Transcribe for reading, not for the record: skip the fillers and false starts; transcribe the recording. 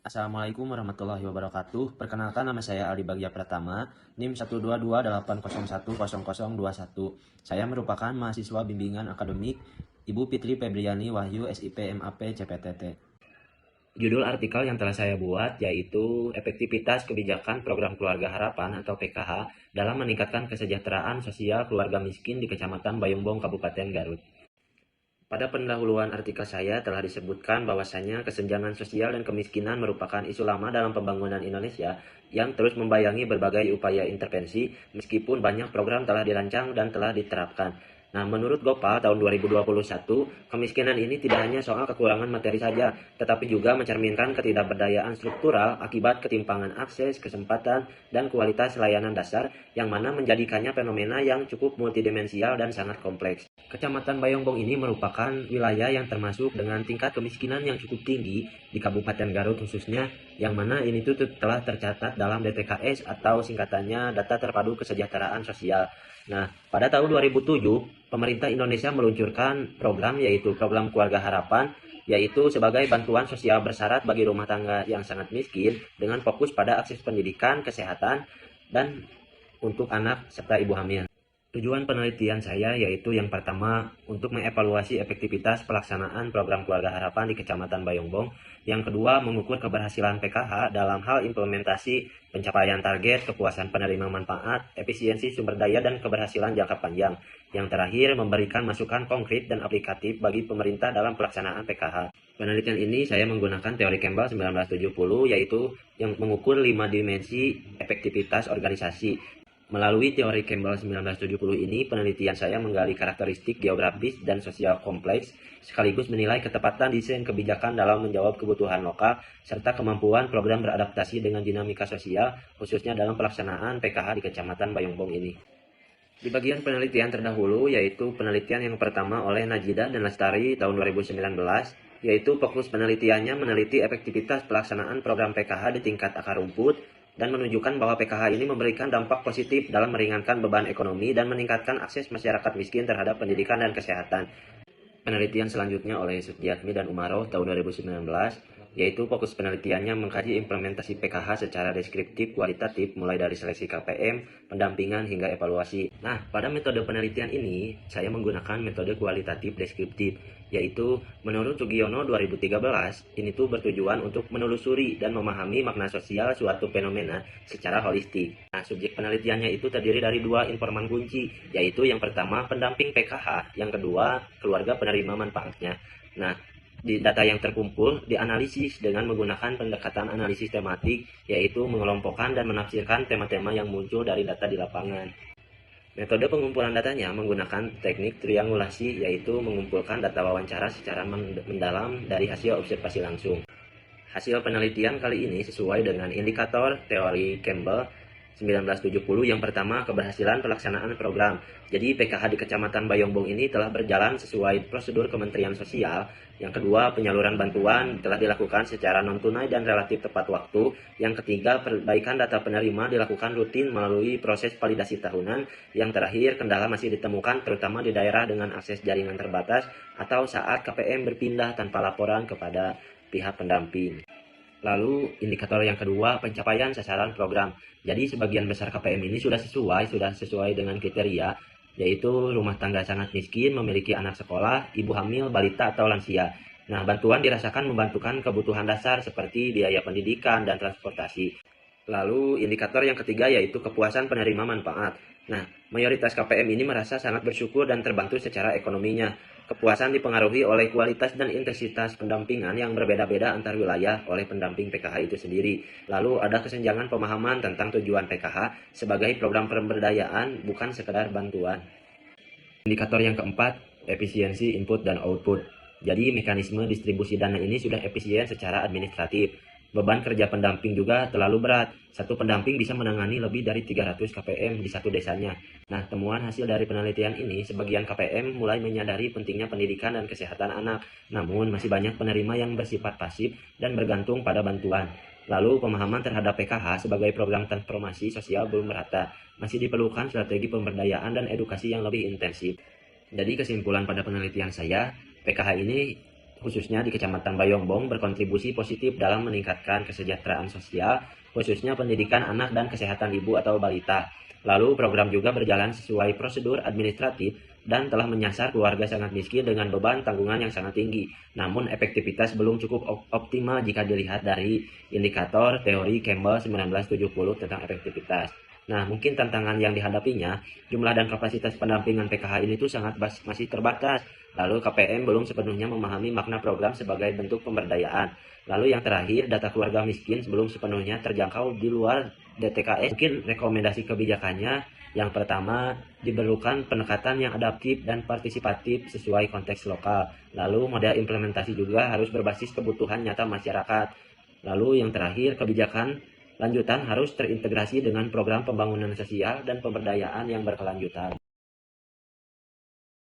Assalamualaikum warahmatullahi wabarakatuh. Perkenalkan, nama saya Aldi Bagja Pratama, NIM 122800021. Saya merupakan mahasiswa bimbingan akademik Ibu Fitri Febriani Wahyu SIP MAP CPTT. Judul artikel yang telah saya buat yaitu Efektivitas Kebijakan Program Keluarga Harapan atau PKH dalam meningkatkan kesejahteraan sosial keluarga miskin di Kecamatan Bayongbong, Kabupaten Garut. Pada pendahuluan artikel saya telah disebutkan bahwasanya kesenjangan sosial dan kemiskinan merupakan isu lama dalam pembangunan Indonesia yang terus membayangi berbagai upaya intervensi meskipun banyak program telah dirancang dan telah diterapkan. Nah, menurut Gopal tahun 2021, kemiskinan ini tidak hanya soal kekurangan materi saja, tetapi juga mencerminkan ketidakberdayaan struktural akibat ketimpangan akses, kesempatan, dan kualitas layanan dasar yang mana menjadikannya fenomena yang cukup multidimensial dan sangat kompleks. Kecamatan Bayongbong ini merupakan wilayah yang termasuk dengan tingkat kemiskinan yang cukup tinggi di Kabupaten Garut khususnya, yang mana ini tuh telah tercatat dalam DTKS atau singkatannya Data Terpadu Kesejahteraan Sosial. Nah, pada tahun 2007, pemerintah Indonesia meluncurkan program yaitu Program Keluarga Harapan, yaitu sebagai bantuan sosial bersyarat bagi rumah tangga yang sangat miskin dengan fokus pada akses pendidikan, kesehatan, dan untuk anak serta ibu hamil. Tujuan penelitian saya yaitu yang pertama untuk mengevaluasi efektivitas pelaksanaan program Keluarga Harapan di Kecamatan Bayongbong. Yang kedua, mengukur keberhasilan PKH dalam hal implementasi pencapaian target, kepuasan penerima manfaat, efisiensi sumber daya, dan keberhasilan jangka panjang. Yang terakhir, memberikan masukan konkret dan aplikatif bagi pemerintah dalam pelaksanaan PKH. Penelitian ini saya menggunakan teori Campbell 1970 yaitu yang mengukur 5 dimensi efektivitas organisasi. Melalui teori Campbell 1970 ini, penelitian saya menggali karakteristik geografis dan sosial kompleks, sekaligus menilai ketepatan desain kebijakan dalam menjawab kebutuhan lokal, serta kemampuan program beradaptasi dengan dinamika sosial, khususnya dalam pelaksanaan PKH di Kecamatan Bayongbong ini. Di bagian penelitian terdahulu, yaitu penelitian yang pertama oleh Najida dan Lestari tahun 2019, yaitu fokus penelitiannya meneliti efektivitas pelaksanaan program PKH di tingkat akar rumput, dan menunjukkan bahwa PKH ini memberikan dampak positif dalam meringankan beban ekonomi dan meningkatkan akses masyarakat miskin terhadap pendidikan dan kesehatan. Penelitian selanjutnya oleh Sutiatmi dan Umaroh tahun 2019, yaitu fokus penelitiannya mengkaji implementasi PKH secara deskriptif kualitatif mulai dari seleksi KPM, pendampingan hingga evaluasi. Nah, pada metode penelitian ini saya menggunakan metode kualitatif deskriptif, yaitu menurut Sugiono 2013, ini tuh bertujuan untuk menelusuri dan memahami makna sosial suatu fenomena secara holistik. Nah, subjek penelitiannya itu terdiri dari 2 informan kunci, yaitu yang pertama pendamping PKH, yang kedua keluarga penerima manfaatnya. Nah, di data yang terkumpul dianalisis dengan menggunakan pendekatan analisis tematik, yaitu mengelompokkan dan menafsirkan tema-tema yang muncul dari data di lapangan. Metode pengumpulan datanya menggunakan teknik triangulasi, yaitu mengumpulkan data wawancara secara mendalam dari hasil observasi langsung. Hasil penelitian kali ini sesuai dengan indikator teori Campbell 1970. Yang pertama, keberhasilan pelaksanaan program. Jadi PKH di Kecamatan Bayongbong ini telah berjalan sesuai prosedur Kementerian Sosial. Yang kedua, penyaluran bantuan telah dilakukan secara non-tunai dan relatif tepat waktu. Yang ketiga, perbaikan data penerima dilakukan rutin melalui proses validasi tahunan. Yang terakhir, kendala masih ditemukan terutama di daerah dengan akses jaringan terbatas atau saat KPM berpindah tanpa laporan kepada pihak pendamping. Lalu indikator yang kedua, pencapaian sasaran program. Jadi sebagian besar KPM ini sudah sesuai dengan kriteria, yaitu rumah tangga sangat miskin, memiliki anak sekolah, ibu hamil, balita atau lansia. Nah, bantuan dirasakan membantukan kebutuhan dasar seperti biaya pendidikan dan transportasi. Lalu indikator yang ketiga yaitu kepuasan penerima manfaat. Nah, mayoritas KPM ini merasa sangat bersyukur dan terbantu secara ekonominya. Kepuasan dipengaruhi oleh kualitas dan intensitas pendampingan yang berbeda-beda antar wilayah oleh pendamping PKH itu sendiri. Lalu ada kesenjangan pemahaman tentang tujuan PKH sebagai program pemberdayaan, bukan sekedar bantuan. Indikator yang keempat, efisiensi input dan output. Jadi mekanisme distribusi dana ini sudah efisien secara administratif. Beban kerja pendamping juga terlalu berat. Satu pendamping bisa menangani lebih dari 300 KPM di satu desanya. Nah, temuan hasil dari penelitian ini, sebagian KPM mulai menyadari pentingnya pendidikan dan kesehatan anak. Namun, masih banyak penerima yang bersifat pasif dan bergantung pada bantuan. Lalu, pemahaman terhadap PKH sebagai program transformasi sosial belum merata. Masih diperlukan strategi pemberdayaan dan edukasi yang lebih intensif. Jadi, kesimpulan pada penelitian saya, PKH ini khususnya di Kecamatan Bayongbong, berkontribusi positif dalam meningkatkan kesejahteraan sosial, khususnya pendidikan anak dan kesehatan ibu atau balita. Lalu program juga berjalan sesuai prosedur administratif dan telah menyasar keluarga sangat miskin dengan beban tanggungan yang sangat tinggi. Namun efektivitas belum cukup optimal jika dilihat dari indikator teori Campbell 1970 tentang efektivitas. Nah, mungkin tantangan yang dihadapinya, jumlah dan kapasitas pendampingan PKH ini tuh masih terbatas. Lalu KPM belum sepenuhnya memahami makna program sebagai bentuk pemberdayaan. Lalu yang terakhir, data keluarga miskin belum sepenuhnya terjangkau di luar DTKS. Mungkin rekomendasi kebijakannya, yang pertama, diperlukan pendekatan yang adaptif dan partisipatif sesuai konteks lokal. Lalu model implementasi juga harus berbasis kebutuhan nyata masyarakat. Lalu yang terakhir, kebijakan lanjutan harus terintegrasi dengan program pembangunan sosial dan pemberdayaan yang berkelanjutan.